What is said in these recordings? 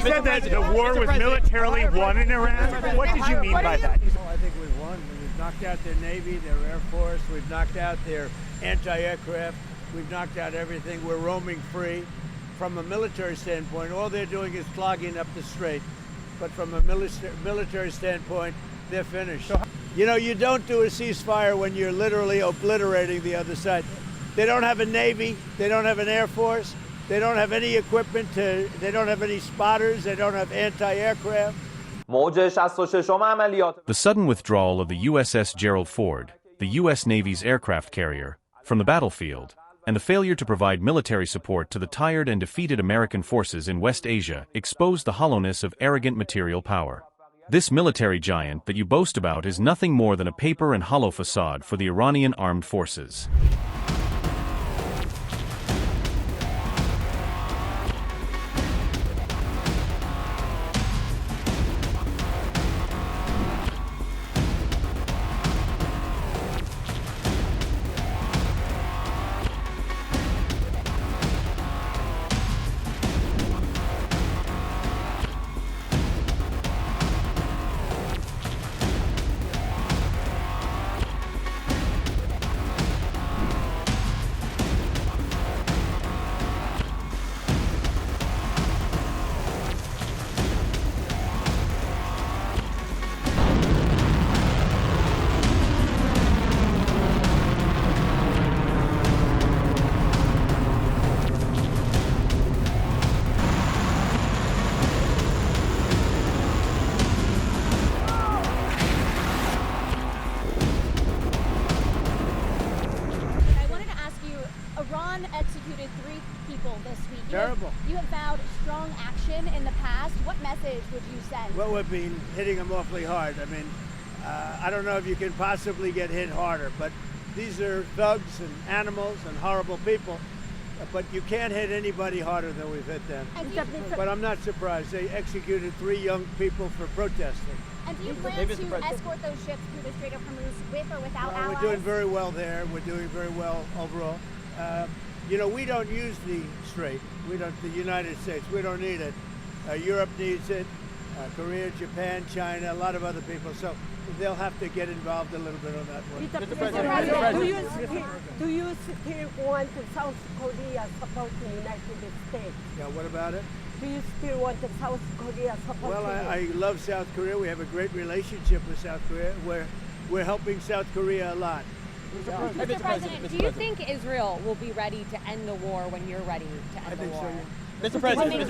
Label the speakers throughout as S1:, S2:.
S1: said that the war was militarily won in Iran. What did you mean by that?
S2: Well, I think we've won. We've knocked out their Navy, their Air Force. We've knocked out their anti-aircraft. We've knocked out everything. We're roaming free. From a military standpoint, all they're doing is clogging up the Strait. But from a military standpoint, they're finished. You know, you don't do a ceasefire when you're literally obliterating the other side. They don't have a Navy. They don't have an Air Force. They don't have any equipment. They don't have any spotters. They don't have anti-aircraft.
S3: The sudden withdrawal of the USS Gerald R, the U.S. Navy's aircraft carrier, from the battlefield, and the failure to provide military support to the tired and defeated American forces in West Asia exposed the hollowness of arrogant material power. This military giant that you boast about is nothing more than a paper and hollow facade for the Iranian armed forces.
S4: Iran executed 3 people this week.
S2: Terrible.
S4: You have vowed strong action in the past. What message would you send?
S2: Well, we've been hitting them awfully hard. I mean, I don't know if you can possibly get hit harder, but these are thugs and animals and horrible people. But you can't hit anybody harder than we've hit them. But I'm not surprised. They executed 3 young people for protesting.
S4: And do you plan to escort those ships through the Strait of Hormuz with or without allies?
S2: We're doing very well there. We're doing very well overall. You know, we don't use the Strait. We don't. The United States. We don't need it. Europe needs it. Korea, Japan, China, a lot of other people. So they'll have to get involved a little bit on that one.
S5: Mr. President, do you still want South Korea support the United States?
S2: Yeah. What about it?
S5: Do you still want South Korea support?
S2: Well, I love South Korea. We have a great relationship with South Korea. We're helping South Korea a lot.
S6: Mr. President, do you think Israel will be ready to end the war when you're ready to end the war?
S2: So.
S1: Mr. President,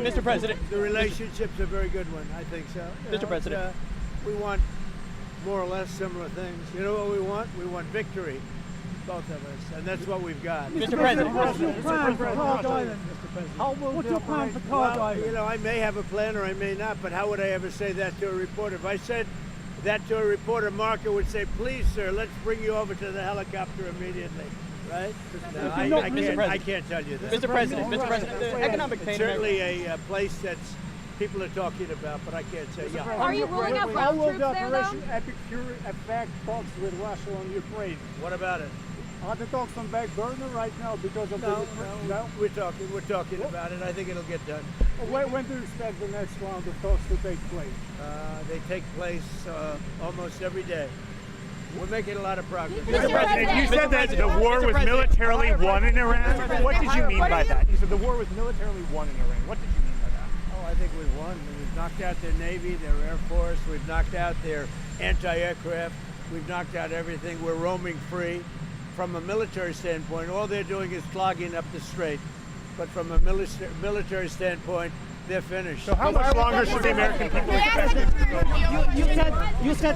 S1: Mr. President.
S2: The relationship's a very good one. I think so.
S1: Mr. President.
S2: We want more or less similar things. You know what we want? We want victory, both of us, and that's what we've got.
S1: Mr. President.
S2: What's your plan for Cloud Island? What's your plan for Cloud Island? You know, I may have a plan or I may not, but how would I ever say that to a reporter? If I said that to a reporter, Marker would say, please, sir, let's bring you over to the helicopter immediately. Right? No, I can't tell you that.
S1: Mr. President, the economic pain.
S2: Certainly a place that's people are talking about, but I can't say. Yeah.
S6: Are you ruling out ground troops there, though?
S7: Epic Fury affect talks with Russia on Ukraine?
S2: What about it?
S7: Are the talks on back burner right now because of
S2: no, we're talking about it. I think it'll get done.
S7: When do you expect the next round of talks to take place?
S2: They take place almost every day. We're making a lot of progress.
S1: Mr. President, you said that the war was militarily won in Iran. What did you mean by that? You said the war was militarily won in Iran. What did you mean by that?
S2: Oh, I think we've won. We've knocked out their Navy, their Air Force. We've knocked out their anti-aircraft. We've knocked out everything. We're roaming free. From a military standpoint, all they're doing is clogging up the Strait. But from a military standpoint, they're finished.
S1: So how much longer should the American people expect?
S8: You said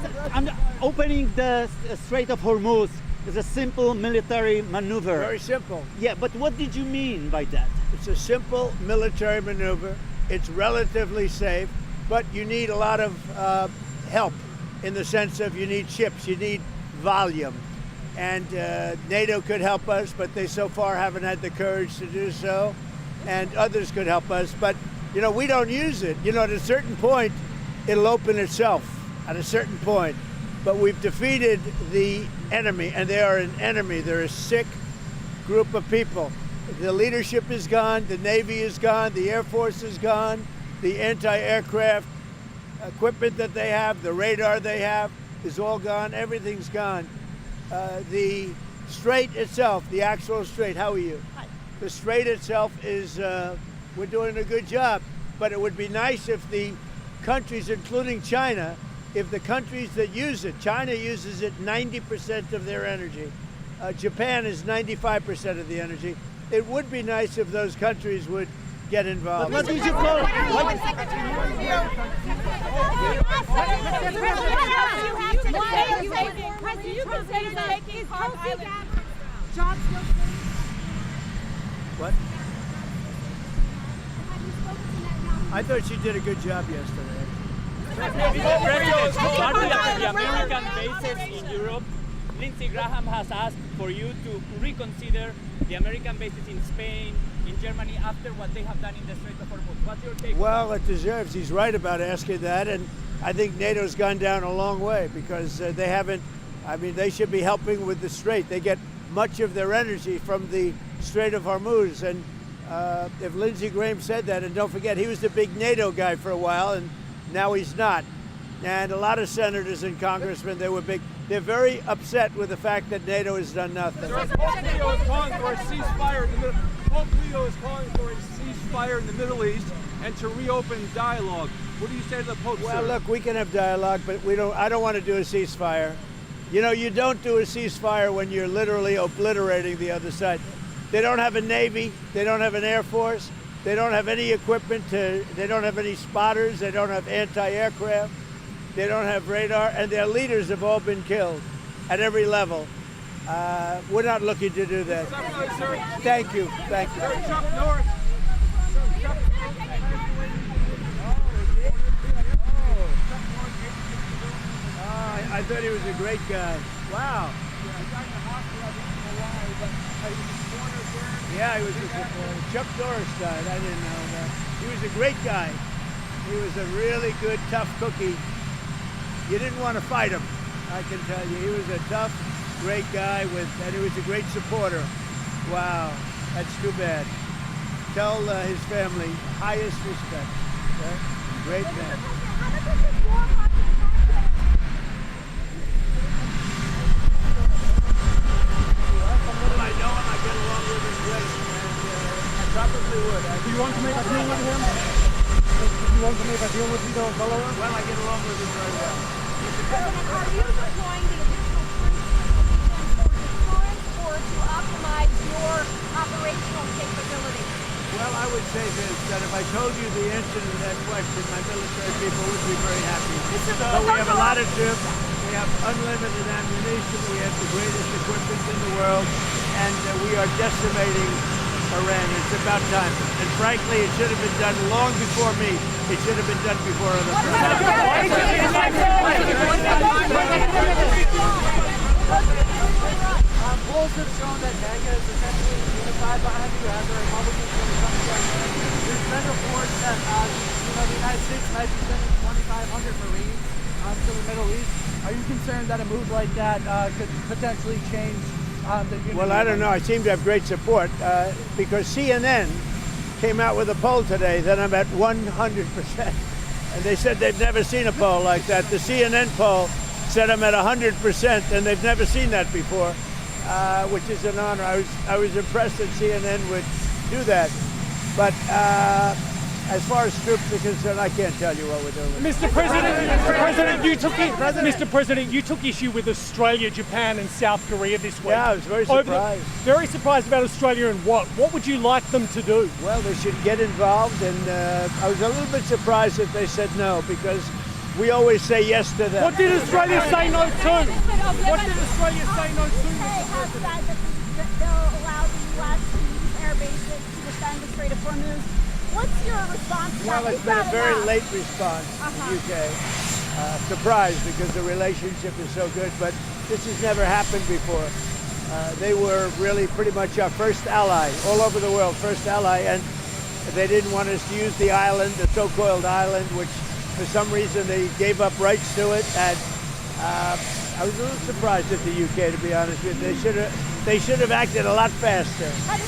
S8: opening the Strait of Hormuz is a simple military maneuver.
S2: Very simple.
S8: Yeah, but what did you mean by that?
S2: It's a simple military maneuver. It's relatively safe, but you need a lot of help in the sense of you need ships, you need volume. And NATO could help us, but they so far haven't had the courage to do so. And others could help us, but you know, we don't use it. You know, at a certain point, it'll open itself at a certain point. But we've defeated the enemy, and they are an enemy. They're a sick group of people. The leadership is gone, the Navy is gone, the Air Force is gone, the anti-aircraft equipment that they have, the radar they have is all gone. Everything's gone. The Strait itself, the actual Strait, how are you?
S9: Hi.
S2: The Strait itself is, we're doing a good job, but it would be nice if the countries, including China, if the countries that use it, China uses it 90% of their energy. Japan is 95% of the energy. It would be nice if those countries would get involved.
S8: What did you call?
S2: What? I thought she did a good job yesterday.
S10: The American bases in Europe, Lindsey Graham has asked for you to reconsider the American bases in Spain, in Germany, after what they have done in the Strait of Hormuz. What's your take?
S2: Well, it deserves. He's right about asking that, and I think NATO's gone down a long way because they haven't. I mean, they should be helping with the Strait. They get much of their energy from the Strait of Hormuz, and if Lindsey Graham said that, and don't forget, he was the big NATO guy for a while, and now he's not. And a lot of senators and congressmen, they were big. They're very upset with the fact that NATO has done nothing.
S7: Pope Leo is calling for a ceasefire in the middle. Pope Leo is calling for a ceasefire in the Middle East and to reopen dialogue. What do you say to the Pope?
S2: Well,
S7: sir?
S2: look, we can have dialogue, but we don't. I don't want to do a ceasefire. You know, you don't do a ceasefire when you're literally obliterating the other side. They don't have a Navy. They don't have an Air Force. They don't have any equipment they don't have any spotters. They don't have anti-aircraft. They don't have radar, and their leaders have all been killed at every level. We're not looking to do that. Thank you. Thank you.
S7: Sir, Chuck Norris.
S2: I thought he was a great guy. Wow. Yeah, he was Chuck Norris died. I didn't know that. He was a great guy. He was a really good, tough cookie. You didn't want to fight him, I can tell you. He was a tough, great guy and he was a great supporter. Wow, that's too bad. Tell his family highest respect. Okay? Great man. I know him. I get along with him great, and I probably would.
S7: Do you want to make a deal with him? Do you want to make a deal with Vito Bellower?
S2: Well, I get along with him very well.
S4: President, are you deploying the additional troops for deterrence or to optimize your operational capability?
S2: Well, I would say this, that if I told you the answer to that question, my military people would be very happy. So we have a lot of troops, we have unlimited ammunition, we have the greatest equipment in the world, and we are decimating Iran. It's about time. And frankly, it should have been done long before me. It should have been done before other
S11: polls have shown that MAGA is essentially unified behind you as a Republican when it comes to Iran. There's been reports that the United States might be sending 2,500 Marines to the Middle East. Are you concerned that a move like that could potentially change the unity?
S2: Well, I don't know. I seem to have great support because CNN came out with a poll today that I'm at 100%. And they said they've never seen a poll like that. The CNN poll said I'm at 100%, and they've never seen that before, which is an honor. I was impressed that CNN would do that. But as far as troops are concerned, I can't tell you what we're doing.
S1: Mr. President, you took issue with Australia, Japan, and South Korea this week.
S2: Yeah, I was very surprised.
S1: Very surprised about Australia and what? What would you like them to do?
S2: Well, they should get involved, and I was a little bit surprised that they said no, because we always say yes to them.
S1: What did Australia say no to? What did Australia say no to?
S4: Have said that they'll allow the U.S. to use air bases to defend the Strait of Hormuz. What's your response to that?
S2: Well, it's been a very late response in the UK. Surprised because the relationship is so good, but this has never happened before. They were really pretty much our first ally, all over the world, first ally, and they didn't want us to use the island, the so-called island, which for some reason they gave up rights to it, and I was a little surprised at the UK, to be honest with you. They should have acted a lot faster.
S4: Have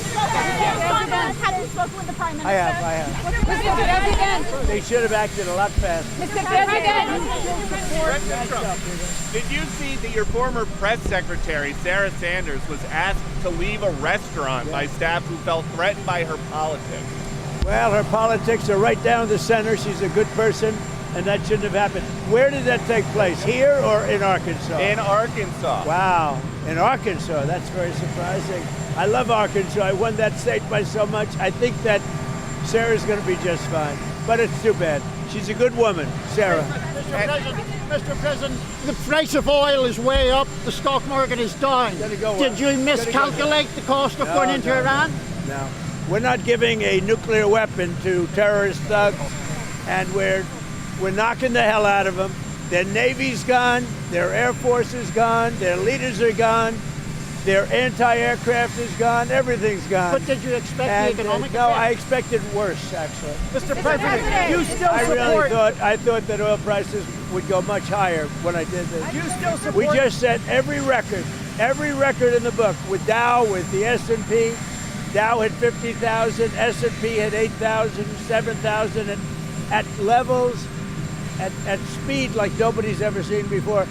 S4: you spoken with the Prime Minister?
S2: I have. They should have acted a lot faster.
S4: Mr. President.
S9: Did you see that your former press secretary, Sarah Sanders, was asked to leave a restaurant by staff who felt threatened by her politics?
S2: Well, her politics are right down the center. She's a good person, and that shouldn't have happened. Where did that take place, here or in Arkansas?
S9: In Arkansas.
S2: Wow, in Arkansas. That's very surprising. I love Arkansas. I won that state by so much. I think that Sarah's going to be just fine, but it's too bad. She's a good woman, Sarah.
S12: Mr. President, the price of oil is way up. The stock market is down. Did you miscalculate the cost of going into Iran?
S2: No. We're not giving a nuclear weapon to terrorist thugs, and we're knocking the hell out of them. Their Navy's gone, their Air Force is gone, their leaders are gone, their anti-aircraft is gone, everything's gone.
S12: But did you expect the economic
S2: No, I expected worse, actually.
S12: Mr. President, you still support...
S2: I thought that oil prices would go much higher when I did this.
S12: You still support...
S2: We just set every record in the book, with Dow, with the S&P. Dow had 50,000, S&P had 8,000, 7,000, and at levels, at speed like nobody's ever seen before.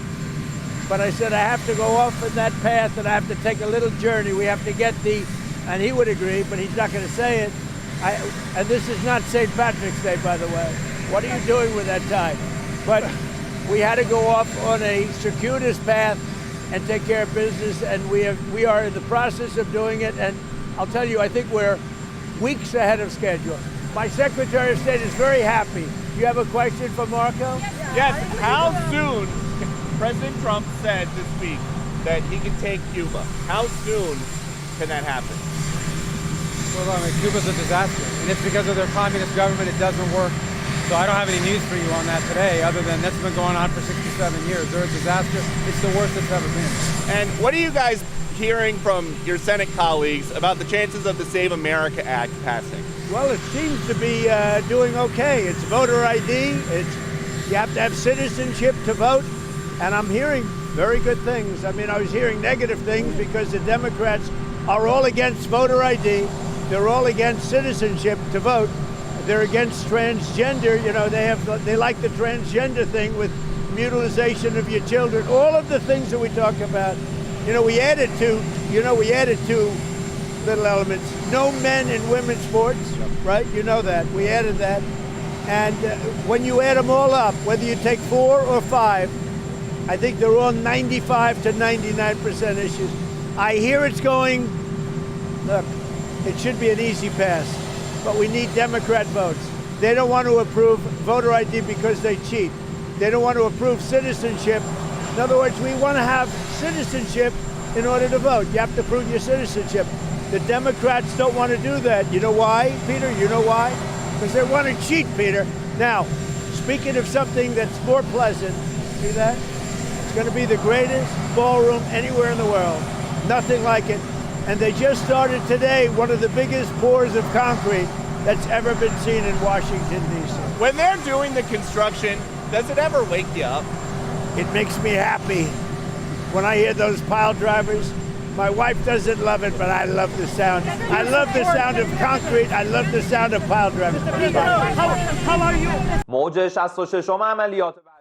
S2: But I said I have to go off in that path, and I have to take a little journey. We have to get and he would agree, but he's not going to say it. And this is not St. Patrick's Day, by the way. What are you doing with that tie? But we had to go off on a circuitous path and take care of business, and we are in the process of doing it. And I'll tell you, I think we're weeks ahead of schedule. My Secretary of State is very happy. Do you have a question for Marco?
S9: Yes. How soon? President Trump said this week that he can take Cuba. How soon can that happen?
S11: Well, I mean, Cuba's a disaster, and it's because of their communist government. It doesn't work. So I don't have any news for you on that today, other than that's been going on for 67 years. They're a disaster. It's the worst it's ever been.
S9: And what are you guys hearing from your Senate colleagues about the chances of the Save America Act passing?
S2: Well, it seems to be doing okay. It's voter ID. You have to have citizenship to vote. And I'm hearing very good things. I mean, I was hearing negative things because the Democrats are all against voter ID. They're all against citizenship to vote. They're against transgender. You know, they like the transgender thing with mutilization of your children. All of the things that we talk about. You know, we added two little elements. No men in women's sports, right? You know that. We added that. And when you add them all up, whether you take 4 or 5, I think they're all 95 to 99% issues. I hear it's going, look, it should be an easy pass, but we need Democrat votes. They don't want to approve voter ID because they cheat. They don't want to approve citizenship. In other words, we want to have citizenship in order to vote. You have to prove your citizenship. The Democrats don't want to do that. You know why, Peter? You know why? Because they want to cheat, Peter. Now, speaking of something that's more pleasant, see that? It's going to be the greatest ballroom anywhere in the world. Nothing like it. And they just started today one of the biggest pours of concrete that's ever been seen in Washington, D.C.
S9: When they're doing the construction, does it ever wake you up?
S2: It makes me happy. When I hear those pile drivers, my wife doesn't love it, but I love the sound. I love the sound of concrete. I love the sound of pile drivers.
S12: How are you?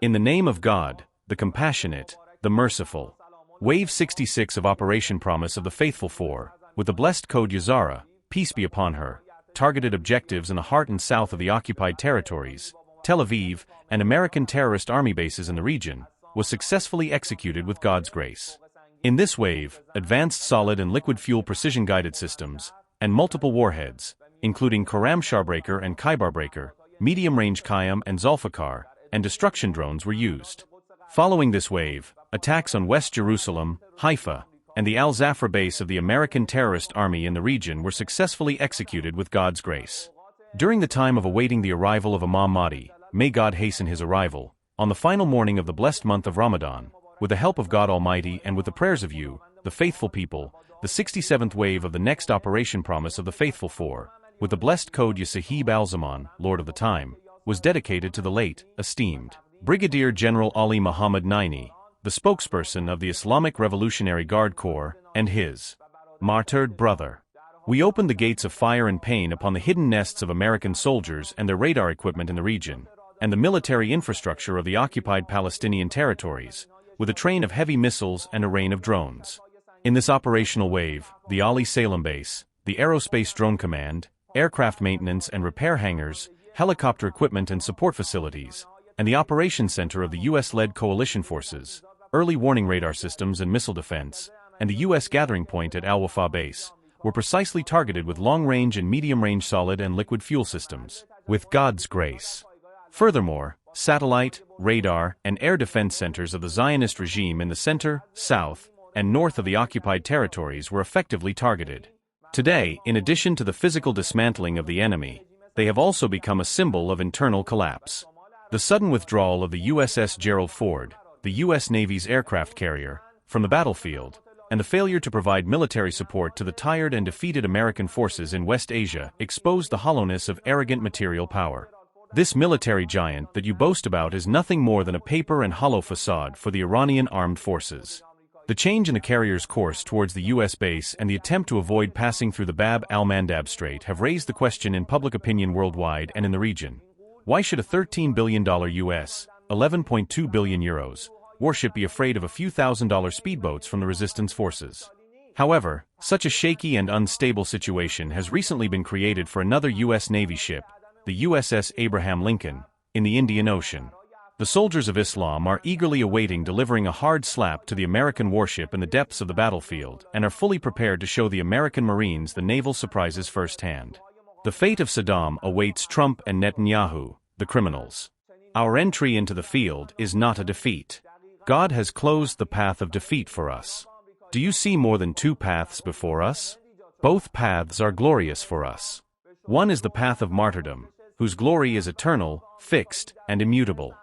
S3: In the name of God, the compassionate, the merciful. Wave 66 of Operation Promise of the Faithful Four, with the blessed code Yazara, peace be upon her, targeted objectives in the heart and south of the occupied territories, Tel Aviv, and American terrorist army bases in the region, was successfully executed with God's grace. In this wave, advanced solid and liquid fuel precision-guided systems, and multiple warheads, including Karam Sharbreaker and Khyber Breaker, medium-range Qayyam and Zulfikar, and destruction drones were used. Following this wave, attacks on West Jerusalem, Haifa, and the Al-Zafra base of the American terrorist army in the region were successfully executed with God's grace. During the time of awaiting the arrival of Imam Mahdi, may God hasten his arrival, on the final morning of the blessed month of Ramadan, with the help of God Almighty and with the prayers of you, the faithful people, the 67th wave of the next Operation Promise of the Faithful Four, with the blessed code Yasahib al-Zaman, Lord of the Time, was dedicated to the late, esteemed Brigadier General Ali Muhammad Naini, the spokesperson of the Islamic Revolutionary Guard Corps, and his martyred brother. We opened the gates of fire and pain upon the hidden nests of American soldiers and their radar equipment in the region, and the military infrastructure of the occupied Palestinian territories, with a train of heavy missiles and a rain of drones. In this operational wave, the Ali Salem Base, the Aerospace Drone Command, aircraft maintenance and repair hangars, helicopter equipment and support facilities, and the Operations Center of the U.S.-led coalition forces, early warning radar systems and missile defense, and the U.S. gathering point at Al Wafa Base, were precisely targeted with long-range and medium-range solid and liquid fuel systems, with God's grace. Furthermore, satellite, radar, and air defense centers of the Zionist regime in the center, south, and north of the occupied territories were effectively targeted. Today, in addition to the physical dismantling of the enemy, they have also become a symbol of internal collapse. The sudden withdrawal of the USS Gerald R, the U.S. Navy's aircraft carrier, from the battlefield, and the failure to provide military support to the tired and defeated American forces in West Asia exposed the hollowness of arrogant material power. This military giant that you boast about is nothing more than a paper and hollow facade for the Iranian armed forces. The change in the carrier's course towards the U.S. base and the attempt to avoid passing through the Bab al-Mandab Strait have raised the question in public opinion worldwide and in the region. Why should a $13 billion U.S., 11.2 billion euros, warship be afraid of a few $1,000 speedboats from the resistance forces? However, such a shaky and unstable situation has recently been created for another U.S. Navy ship, the USS Abraham Lincoln, in the Indian Ocean. The soldiers of Islam are eagerly awaiting delivering a hard slap to the American warship in the depths of the battlefield and are fully prepared to show the American Marines the naval surprises firsthand. The fate of Saddam awaits Trump and Netanyahu, the criminals. Our entry into the field is not a defeat. God has closed the path of defeat for us. Do you see more than two paths before us? Both paths are glorious for us. One is the path of martyrdom, whose glory is eternal, fixed, and immutable.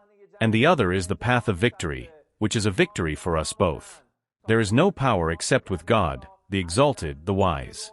S3: And the other is the path of victory, which is a victory for us both. There is no power except with God, the exalted, the wise.